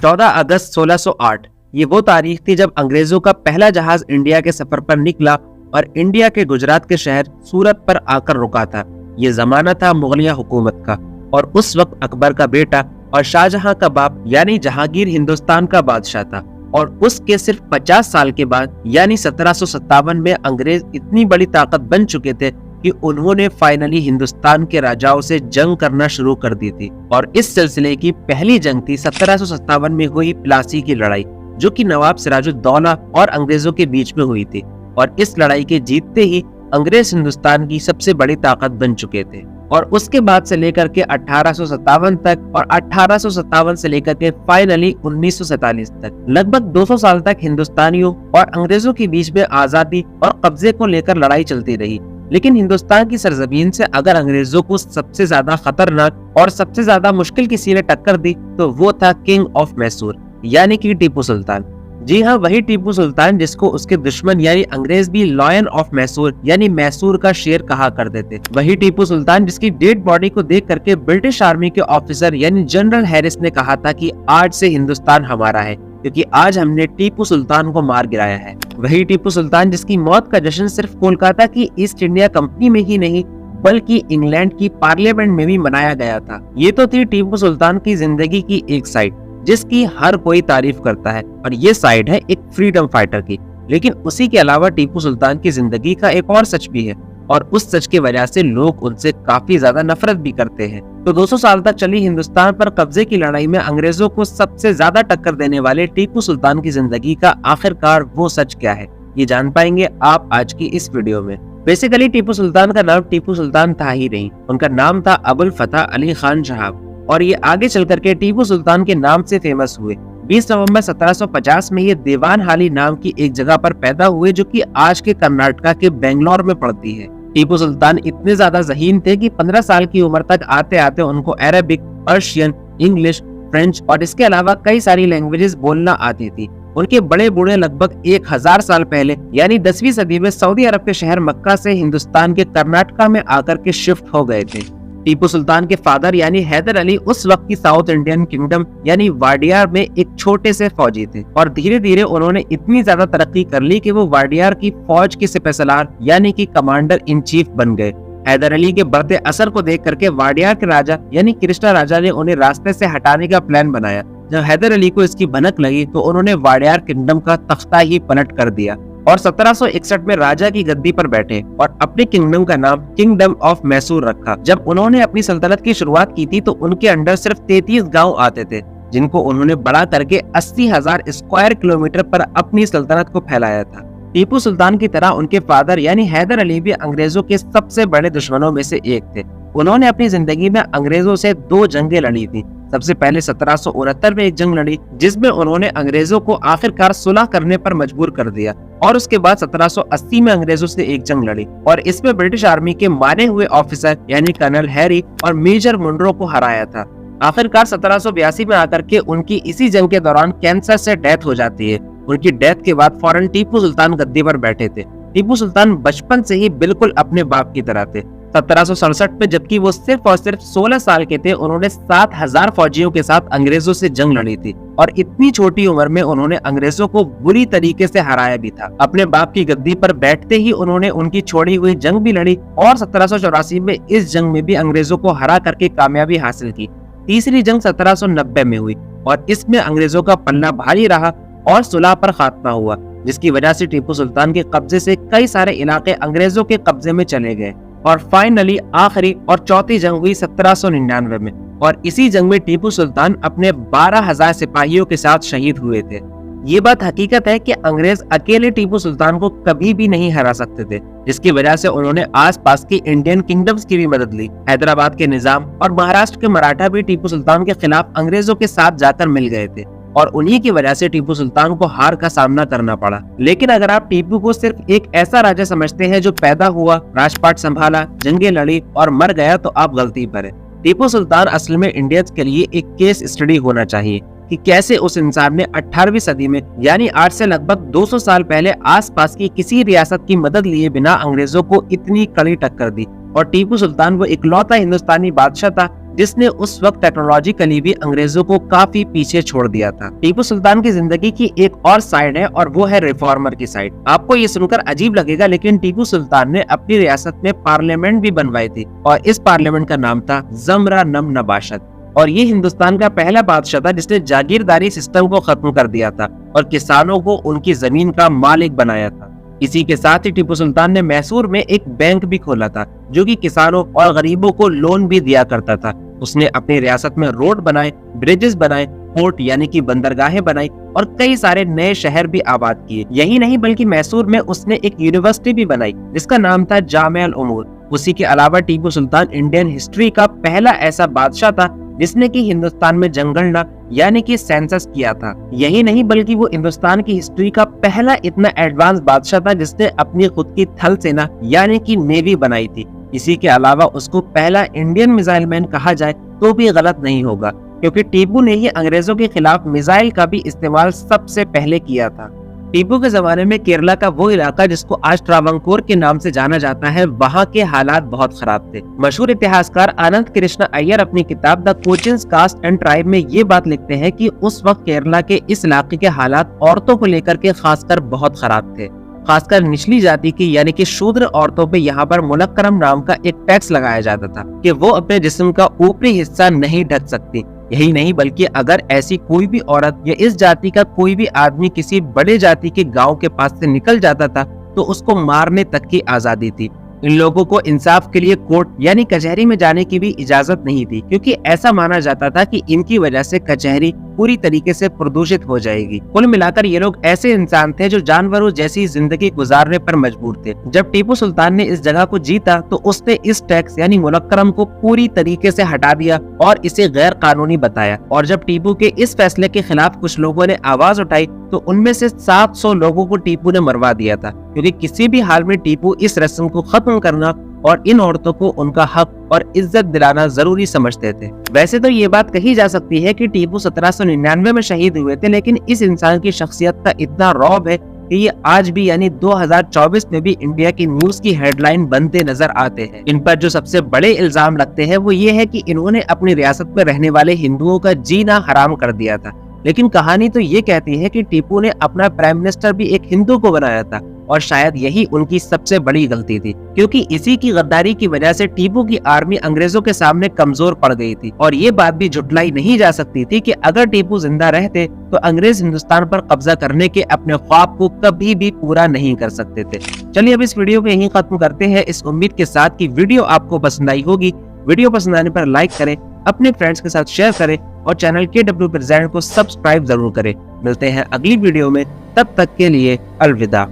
14 अगस्त 1608 ये वो तारीख थी जब अंग्रेजों का पहला जहाज इंडिया के सफर पर निकला और इंडिया के गुजरात के शहर सूरत पर आकर रुका था। ये जमाना था मुगलिया हुकूमत का और उस वक्त अकबर का बेटा और शाहजहां का बाप यानी जहांगीर हिंदुस्तान का बादशाह था। और उसके सिर्फ 50 साल के बाद यानी 1757 में अंग्रेज इतनी बड़ी ताकत बन चुके थे कि उन्होंने फाइनली हिंदुस्तान के राजाओं से जंग करना शुरू कर दी थी। और इस सिलसिले की पहली जंग थी 1757 में हुई प्लासी की लड़ाई, जो कि नवाब सिराजुद्दौला और अंग्रेजों के बीच में हुई थी। और इस लड़ाई के जीतते ही अंग्रेज हिंदुस्तान की सबसे बड़ी ताकत बन चुके थे। और उसके बाद से लेकर के 1857 तक और 1857 से लेकर के फाइनली 1947 तक लगभग 200 साल तक हिंदुस्तानियों और अंग्रेजों के बीच में आजादी और कब्जे को लेकर लड़ाई चलती रही। लेकिन हिंदुस्तान की सरजमीन से अगर अंग्रेजों को सबसे ज्यादा खतरनाक और सबसे ज्यादा मुश्किल किसी ने टक्कर दी तो वो था किंग ऑफ मैसूर यानी कि टीपू सुल्तान। जी हाँ, वही टीपू सुल्तान जिसको उसके दुश्मन यानी अंग्रेज भी लॉयन ऑफ मैसूर यानी मैसूर का शेर कहा करते थे। वही टीपू सुल्तान जिसकी डेड बॉडी को देख करके ब्रिटिश आर्मी के ऑफिसर यानी जनरल हैरिस ने कहा था कि आज से हिंदुस्तान हमारा है, क्योंकि आज हमने टीपू सुल्तान को मार गिराया है। वही टीपू सुल्तान जिसकी मौत का जश्न सिर्फ कोलकाता की ईस्ट इंडिया कंपनी में ही नहीं बल्कि इंग्लैंड की पार्लियामेंट में भी मनाया गया था। ये तो थी टीपू सुल्तान की जिंदगी की एक साइड जिसकी हर कोई तारीफ करता है, और ये साइड है एक फ्रीडम फाइटर की। लेकिन उसी के अलावा टीपू सुल्तान की जिंदगी का एक और सच भी है, और उस सच की वजह से लोग उनसे काफी ज्यादा नफरत भी करते हैं। तो 200 साल तक चली हिंदुस्तान पर कब्जे की लड़ाई में अंग्रेजों को सबसे ज्यादा टक्कर देने वाले टीपू सुल्तान की जिंदगी का आखिरकार वो सच क्या है, ये जान पाएंगे आप आज की इस वीडियो में। बेसिकली टीपू सुल्तान का नाम टीपू सुल्तान था ही नहीं, उनका नाम था अबुल फतह अली खान शहाब, और ये आगे चल करके टीपू सुल्तान के नाम से फेमस हुए। 20 नवंबर 1750 में ये देवान हाली नाम की एक जगह पर पैदा हुए जो कि आज के कर्नाटका के बेंगलोर में पड़ती है। टीपू सुल्तान इतने ज्यादा ज़हीन थे कि 15 साल की उम्र तक आते आते उनको अरबिक, पर्शियन, इंग्लिश, फ्रेंच और इसके अलावा कई सारी लैंग्वेजेस बोलना आती थी। उनके बड़े बूढ़े लगभग 1000 साल पहले यानी 10वीं सदी में सऊदी अरब के शहर मक्का से हिंदुस्तान के कर्नाटका में आकर के शिफ्ट हो गए थे। टीपू सुल्तान के फादर यानी हैदर अली उस वक्त की साउथ इंडियन किंगडम यानी वाडियार में एक छोटे से फौजी थे, और धीरे धीरे उन्होंने इतनी ज्यादा तरक्की कर ली कि वो वाडियार की फौज के सिपहसालार यानी कि कमांडर इन चीफ बन गए। हैदर अली के बढ़ते असर को देख करके वाडियार के राजा यानी कृष्णा राजा ने उन्हें रास्ते से हटाने का प्लान बनाया। जब हैदर अली को इसकी भनक लगी तो उन्होंने वाडियार किंगडम का तख्ता ही पलट कर दिया और 1761 में राजा की गद्दी पर बैठे और अपने किंगडम का नाम किंगडम ऑफ मैसूर रखा। जब उन्होंने अपनी सल्तनत की शुरुआत की थी तो उनके अंडर सिर्फ 33 गांव आते थे, जिनको उन्होंने बड़ा करके 80,000 स्क्वायर किलोमीटर पर अपनी सल्तनत को फैलाया था। टीपू सुल्तान की तरह उनके फादर यानी हैदर अली भी अंग्रेजों के सबसे बड़े दुश्मनों में से एक थे। उन्होंने अपनी जिंदगी में अंग्रेजों से 2 जंगें लड़ी थी। सबसे पहले 1769 में एक जंग लड़ी जिसमें उन्होंने अंग्रेजों को आखिरकार सुलह करने पर मजबूर कर दिया, और उसके बाद 1780 में अंग्रेजों से एक जंग लड़ी और इसमें ब्रिटिश आर्मी के मारे हुए ऑफिसर यानी कर्नल हैरी और मेजर मुनरो को हराया था। आखिरकार 1782 में आकर के उनकी इसी जंग के दौरान कैंसर से डेथ हो जाती है। उनकी डेथ के बाद फौरन टीपू सुल्तान गद्दी पर बैठे थे। टीपू सुल्तान बचपन से ही बिल्कुल अपने बाप की तरह थे। 1767 में जबकि वो सिर्फ और सिर्फ 16 साल के थे, उन्होंने 7000 फौजियों के साथ अंग्रेजों से जंग लड़ी थी, और इतनी छोटी उम्र में उन्होंने अंग्रेजों को बुरी तरीके से हराया भी था। अपने बाप की गद्दी पर बैठते ही उन्होंने उनकी छोड़ी हुई जंग भी लड़ी और 1784 में इस जंग में भी अंग्रेजों को हरा करके कामयाबी हासिल की। तीसरी जंग 1790 में हुई और इसमें अंग्रेजों का पल्ला भारी रहा और सुलह पर खात्मा हुआ, जिसकी वजह से टीपू सुल्तान के कब्जे से कई सारे इलाके अंग्रेजों के कब्जे में चले गए। और फाइनली आखिरी और चौथी जंग हुई 1799 में, और इसी जंग में टीपू सुल्तान अपने 12,000 सिपाहियों के साथ शहीद हुए थे। ये बात हकीकत है कि अंग्रेज अकेले टीपू सुल्तान को कभी भी नहीं हरा सकते थे, जिसकी वजह से उन्होंने आसपास की इंडियन किंगडम्स की भी मदद ली। हैदराबाद के निजाम और महाराष्ट्र के मराठा भी टीपू सुल्तान के खिलाफ अंग्रेजों के साथ जाकर मिल गए थे, और उन्हीं की वजह से टीपू सुल्तान को हार का सामना करना पड़ा। लेकिन अगर आप टीपू को सिर्फ एक ऐसा राजा समझते हैं जो पैदा हुआ, राजपाट संभाला, जंगें लड़ी और मर गया, तो आप गलती पर हैं। टीपू सुल्तान असल में इंडियंस के लिए एक केस स्टडी होना चाहिए कि कैसे उस इंसान ने 18वीं सदी में यानी आज से लगभग 200 साल पहले आसपास की किसी रियासत की मदद लिए बिना अंग्रेजों को इतनी कड़ी टक्कर दी। और टीपू सुल्तान वो इकलौता हिंदुस्तानी बादशाह था जिसने उस वक्त टेक्नोलॉजिकली भी अंग्रेजों को काफी पीछे छोड़ दिया था। टीपू सुल्तान की जिंदगी की एक और साइड है और वो है रिफॉर्मर की साइड। आपको ये सुनकर अजीब लगेगा, लेकिन टीपू सुल्तान ने अपनी रियासत में पार्लियामेंट भी बनवाई थी और इस पार्लियामेंट का नाम था जमरा नम नबाशत। और ये हिंदुस्तान का पहला बादशाह था जिसने जागीरदारी सिस्टम को खत्म कर दिया था और किसानों को उनकी जमीन का मालिक बनाया था। इसी के साथ ही टीपू सुल्तान ने मैसूर में एक बैंक भी खोला था जो कि किसानों और गरीबों को लोन भी दिया करता था। उसने अपनी रियासत में रोड बनाए, ब्रिजेस बनाए, पोर्ट यानी कि बंदरगाहें बनाई और कई सारे नए शहर भी आबाद किए। यही नहीं बल्कि मैसूर में उसने एक यूनिवर्सिटी भी बनाई जिसका नाम था जामिया उल-उमूर। उसी के अलावा टीपू सुल्तान इंडियन हिस्ट्री का पहला ऐसा बादशाह था जिसने कि हिंदुस्तान में जनगणना यानी कि सेंसस किया था। यही नहीं बल्कि वो हिंदुस्तान की हिस्ट्री का पहला इतना एडवांस बादशाह था जिसने अपनी खुद की थल सेना यानी कि नेवी बनाई थी। इसी के अलावा उसको पहला इंडियन मिसाइल मैन कहा जाए तो भी गलत नहीं होगा, क्योंकि टीपू ने ही अंग्रेजों के खिलाफ मिसाइल का भी इस्तेमाल सबसे पहले किया था। टीपू के जमाने में केरला का वो इलाका जिसको आज ट्रावंकोर के नाम से जाना जाता है, वहाँ के हालात बहुत खराब थे। मशहूर इतिहासकार आनंद कृष्ण अय्यर अपनी किताब the Cochin caste and tribe में ये बात लिखते हैं कि उस वक्त केरला के इस इलाके के हालात औरतों को लेकर के खासकर बहुत खराब थे। खासकर निचली जाति की यानी कि शूद्र औरतों पे यहाँ पर मुलक्करम नाम का एक टैक्स लगाया जाता था कि वो अपने जिस्म का ऊपरी हिस्सा नहीं ढक सकती। यही नहीं बल्कि अगर ऐसी कोई भी औरत या इस जाति का कोई भी आदमी किसी बड़े जाति के गांव के पास से निकल जाता था तो उसको मारने तक की आजादी थी। इन लोगों को इंसाफ के लिए कोर्ट यानी कचहरी में जाने की भी इजाजत नहीं थी, क्योंकि ऐसा माना जाता था कि इनकी वजह से कचहरी पूरी तरीके से प्रदूषित हो जाएगी। कुल मिलाकर ये लोग ऐसे इंसान थे जो जानवरों जैसी जिंदगी गुजारने पर मजबूर थे। जब टीपू सुल्तान ने इस जगह को जीता तो उसने इस टैक्स यानी मुलक्करम को पूरी तरीके से हटा दिया और इसे गैर कानूनी बताया। और जब टीपू के इस फैसले के खिलाफ कुछ लोगों ने आवाज उठाई तो उनमें से 700 लोगों को टीपू ने मरवा दिया था, क्योंकि किसी भी हाल में टीपू इस रस्म को खत्म करना और इन औरतों को उनका हक और इज्जत दिलाना जरूरी समझते थे। वैसे तो ये बात कही जा सकती है कि टीपू 1799 में शहीद हुए थे, लेकिन इस इंसान की शख्सियत का इतना रौब है कि ये आज भी यानी 2024 में भी इंडिया की न्यूज की हेडलाइन बनते नजर आते हैं। इन पर जो सबसे बड़े इल्जाम लगते हैं वो ये है कि इन्होंने अपनी रियासत में रहने वाले हिंदुओं का जीना हराम कर दिया था। लेकिन कहानी तो ये कहती है कि टीपू ने अपना प्राइम मिनिस्टर भी एक हिंदू को बनाया था और शायद यही उनकी सबसे बड़ी गलती थी, क्योंकि इसी की गद्दारी की वजह से टीपू की आर्मी अंग्रेजों के सामने कमजोर पड़ गई थी। और ये बात भी झुटलाई नहीं जा सकती थी कि अगर टीपू जिंदा रहते तो अंग्रेज हिंदुस्तान पर कब्जा करने के अपने ख्वाब को कभी भी पूरा नहीं कर सकते थे। चलिए अब इस वीडियो को यहीं खत्म करते हैं, इस उम्मीद के साथ कि वीडियो आपको पसंद आई होगी। वीडियो पसंद आने पर लाइक करें, अपने फ्रेंड्स के साथ शेयर करें और चैनल KW प्रेजेंट को सब्सक्राइब जरूर करें। मिलते हैं अगली वीडियो में, तब तक के लिए अलविदा।